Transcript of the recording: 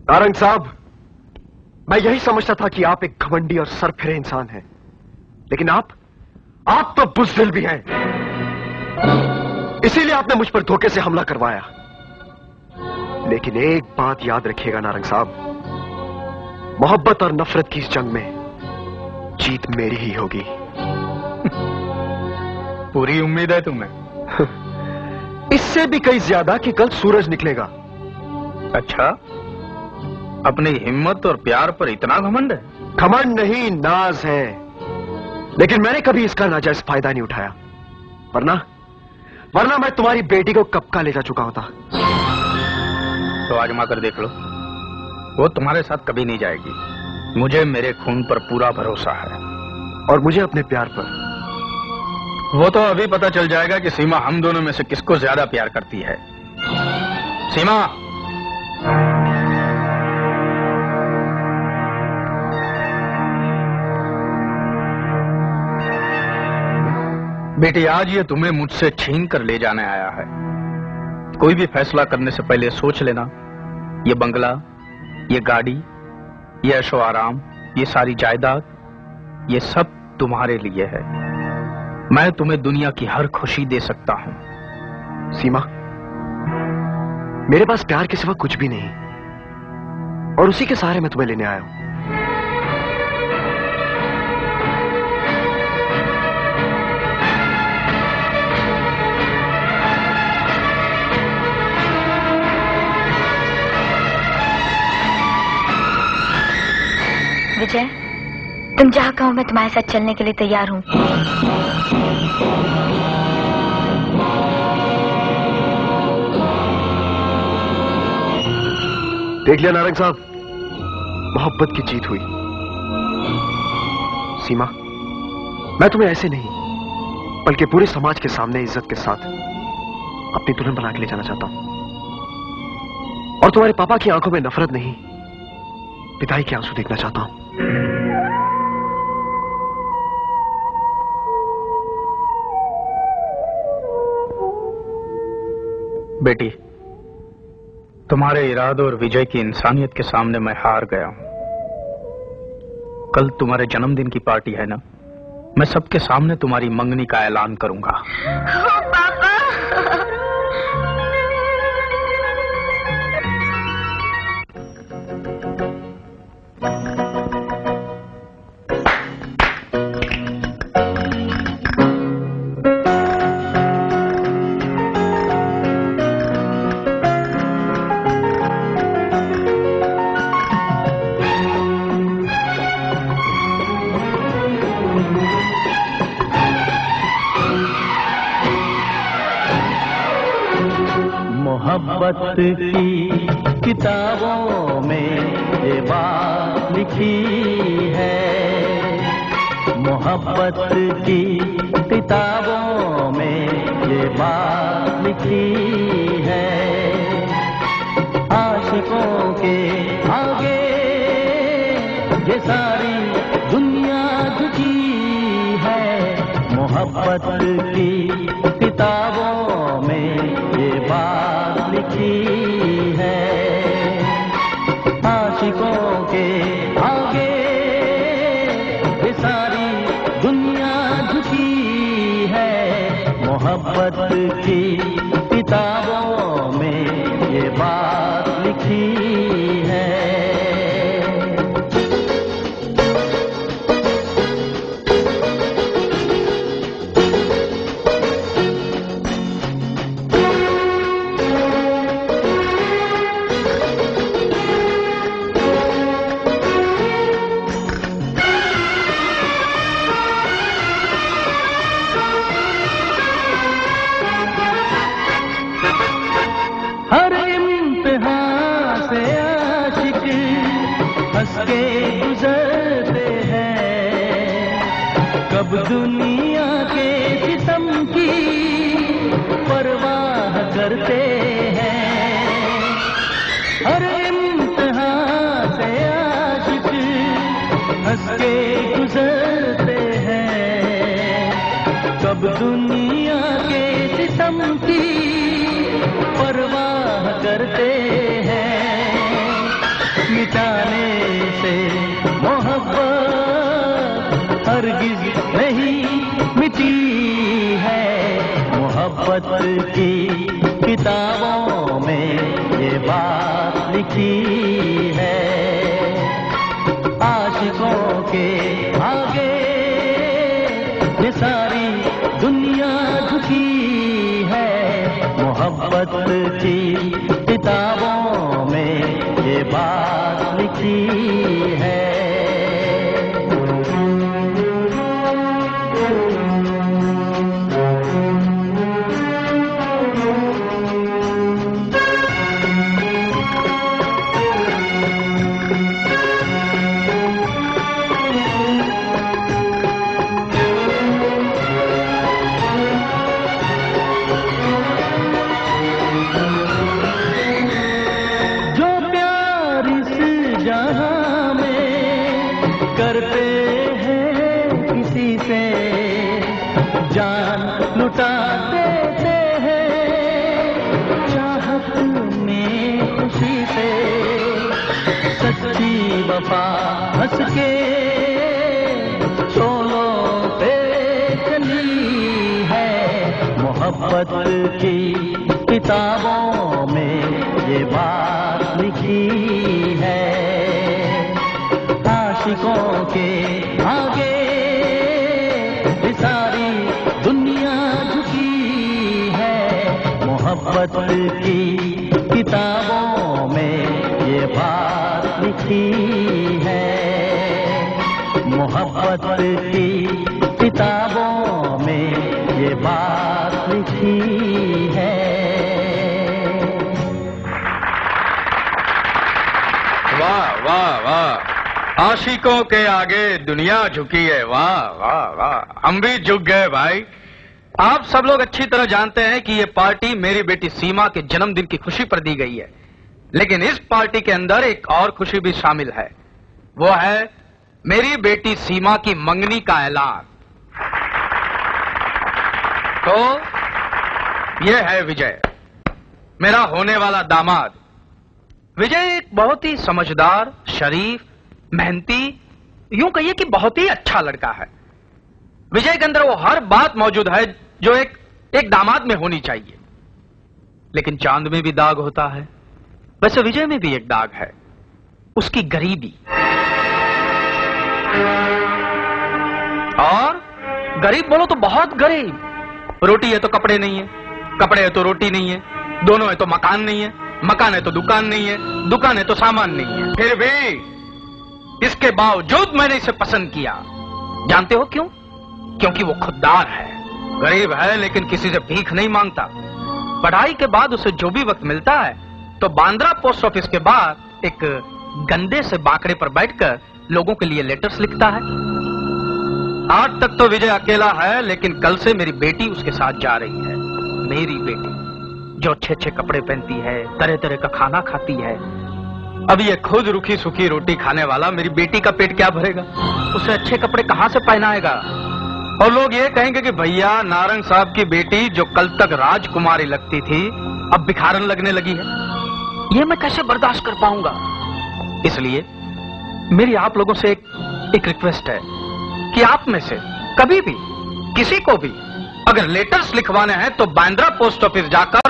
नारंग साहब, मैं यही समझता था कि आप एक घमंडी और सरफिरे इंसान हैं, लेकिन आप तो बुज़दिल भी हैं। इसीलिए आपने मुझ पर धोखे से हमला करवाया। लेकिन एक बात याद रखिएगा नारंग साहब, मोहब्बत और नफरत की इस जंग में जीत मेरी ही होगी। पूरी उम्मीद है तुम्हें? इससे भी कहीं ज्यादा कि कल सूरज निकलेगा। अच्छा, अपनी हिम्मत और प्यार पर इतना घमंड है? घमंड नहीं, नाज है। लेकिन मैंने कभी इसका नाजायज फायदा नहीं उठाया, वरना मैं तुम्हारी बेटी को कब का ले जा चुका होता। तो आजमा कर देख लो, वो तुम्हारे साथ कभी नहीं जाएगी। मुझे मेरे खून पर पूरा भरोसा है। और मुझे अपने प्यार पर। वो तो अभी पता चल जाएगा कि सीमा हम दोनों में से किसको ज्यादा प्यार करती है। सीमा, बेटी, आज ये तुम्हें मुझसे छीन कर ले जाने आया है। कोई भी फैसला करने से पहले सोच लेना, ये बंगला, ये गाड़ी, ये ऐशो आराम, ये सारी जायदाद, ये सब तुम्हारे लिए है। मैं तुम्हें दुनिया की हर खुशी दे सकता हूं। सीमा, मेरे पास प्यार के सिवा कुछ भी नहीं, और उसी के सहारे मैं तुम्हें लेने आया हूं। विजय, तुम जहां कहो मैं तुम्हारे साथ चलने के लिए तैयार हूं। देख लिया नारंग साहब, मोहब्बत की जीत हुई। सीमा, मैं तुम्हें ऐसे नहीं बल्कि पूरे समाज के सामने इज्जत के साथ अपनी दुल्हन बना के ले जाना चाहता हूं। और तुम्हारे पापा की आंखों में नफरत नहीं, पिताई के आंसू देखना चाहता हूं। बेटी, तुम्हारे इरादों और विजय की इंसानियत के सामने मैं हार गया हूं। कल तुम्हारे जन्मदिन की पार्टी है ना, मैं सबके सामने तुम्हारी मंगनी का ऐलान करूंगा। पापा, मोहब्बत की किताबों में ये बात लिखी है, मोहब्बत की किताबों में ये बात लिखी है। आशिकों के आगे ये सारी दुनिया झुकी है, मोहब्बत की किताबों में ये बात लिखी है। आशिकों के आगे ये सारी दुनिया झुकी है, मोहब्बत की किताबों में ये बात लिखी है। हर इम्तिहान से आशिक हंस के गुजरते हैं, कब दुनिया के सितम की परवाह करते हैं। हर इम्तिहान से आशिक हंस के गुजरते हैं, कब दुनिया के सितम की परवाह करते हैं। मिटाने से मोहब्बत हरगिज नहीं मिटी है, मोहब्बत की किताबों में ये बात लिखी है। आशिकों के आगे ये सारी दुनिया झुकी है, मोहब्बत की किताबों में ये बात लिखी है। करते हैं किसी से जान लुटा देते हैं, चाहत में खुशी से सच्ची वफा हंस के शोलों पे चली है, मोहब्बत की किताबों में ये बात लिखी है। आशिकों के आगे ये सारी दुनिया झुकी है, मोहब्बत की किताबों में ये बात लिखी है। मोहब्बत की किताबों में ये बात लिखी है। वाह वाह वाह, आशिकों के आगे दुनिया झुकी है। वाह वाह वाह, हम भी झुक गए भाई। आप सब लोग अच्छी तरह जानते हैं कि ये पार्टी मेरी बेटी सीमा के जन्मदिन की खुशी पर दी गई है, लेकिन इस पार्टी के अंदर एक और खुशी भी शामिल है, वो है मेरी बेटी सीमा की मंगनी का ऐलान। तो ये है विजय, मेरा होने वाला दामाद। विजय एक बहुत ही समझदार, शरीफ, मेहनती, यूं कहिए कि बहुत ही अच्छा लड़का है। विजय के अंदर वो हर बात मौजूद है जो एक दामाद में होनी चाहिए। लेकिन चांद में भी दाग होता है, वैसे विजय में भी एक दाग है, उसकी गरीबी। और गरीब बोलो तो बहुत गरीब। रोटी है तो कपड़े नहीं है, कपड़े है तो रोटी नहीं है, दोनों है तो मकान नहीं है, मकान है तो दुकान नहीं है, दुकान है तो सामान नहीं है। फिर भी इसके बावजूद मैंने इसे पसंद किया। जानते हो क्यों? क्योंकि वो खुददार है, गरीब है लेकिन किसी से भीख नहीं मांगता, पढ़ाई के बाद उसे जो भी वक्त मिलता है तो बांद्रा पोस्ट ऑफिस के बाहर एक गंदे से बाकड़े पर बैठकर लोगों के लिए लेटर्स लिखता है। आज तक तो विजय अकेला है, लेकिन कल से मेरी बेटी उसके साथ जा रही है। मेरी बेटी जो अच्छे अच्छे कपड़े पहनती है, तरह तरह का खाना खाती है। अब ये खुद रूखी सूखी रोटी खाने वाला मेरी बेटी का पेट क्या भरेगा? उसे अच्छे कपड़े कहां से पहनाएगा? और लोग ये कहेंगे कि भैया नारंग साहब की बेटी जो कल तक राजकुमारी लगती थी अब भिखारन लगने लगी है। ये मैं कैसे बर्दाश्त कर पाऊंगा? इसलिए मेरी आप लोगों से एक रिक्वेस्ट है कि आप में से कभी भी किसी को भी अगर लेटर्स लिखवाने हैं तो बांद्रा पोस्ट ऑफिस जाकर